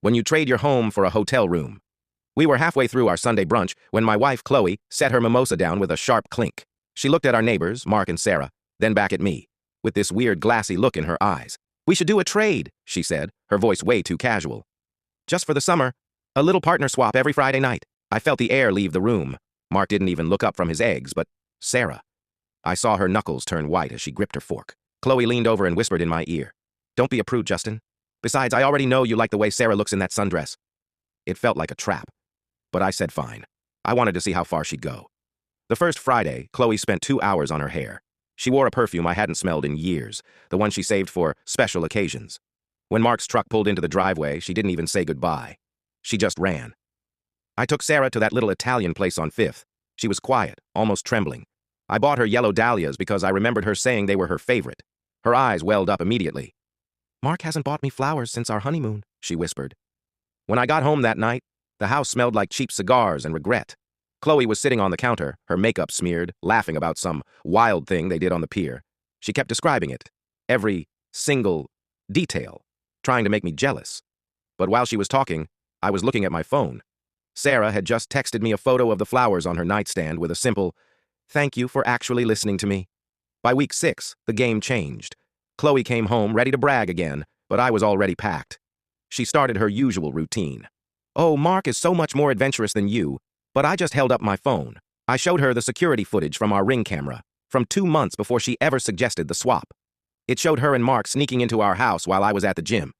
when you trade your home for a hotel room. We were halfway through our Sunday brunch when my wife, Chloe, set her mimosa down with a sharp clink. She looked at our neighbors, Mark and Sarah, then back at me, with this weird glassy look in her eyes. "We should do a trade," she said, her voice way too casual. "Just for the summer. A little partner swap every Friday night." I felt the air leave the room. Mark didn't even look up from his eggs, but Sarah. I saw her knuckles turn white as she gripped her fork. Chloe leaned over and whispered in my ear, "Don't be a prude, Justin. Besides, I already know you like the way Sarah looks in that sundress." It felt like a trap, but I said fine. I wanted to see how far she'd go. The first Friday, Chloe spent 2 hours on her hair. She wore a perfume I hadn't smelled in years, the one she saved for special occasions. When Mark's truck pulled into the driveway, she didn't even say goodbye. She just ran. I took Sarah to that little Italian place on 5th. She was quiet, almost trembling. I bought her yellow dahlias because I remembered her saying they were her favorite. Her eyes welled up immediately. "Mark hasn't bought me flowers since our honeymoon," she whispered. When I got home that night, the house smelled like cheap cigars and regret. Chloe was sitting on the counter, her makeup smeared, laughing about some wild thing they did on the pier. She kept describing it, every single detail, trying to make me jealous. But while she was talking, I was looking at my phone. Sarah had just texted me a photo of the flowers on her nightstand with a simple, "Thank you for actually listening to me." By week 6, the game changed. Chloe came home ready to brag again, but I was already packed. She started her usual routine. "Oh, Mark is so much more adventurous than you," but I just held up my phone. I showed her the security footage from our Ring camera, from 2 months before she ever suggested the swap. It showed her and Mark sneaking into our house while I was at the gym.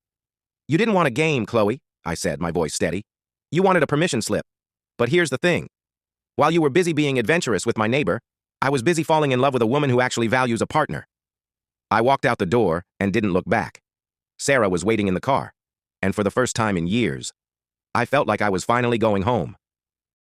"You didn't want a game, Chloe," I said, my voice steady. "You wanted a permission slip. But here's the thing. While you were busy being adventurous with my neighbor, I was busy falling in love with a woman who actually values a partner." I walked out the door and didn't look back. Sarah was waiting in the car, and for the first time in years, I felt like I was finally going home.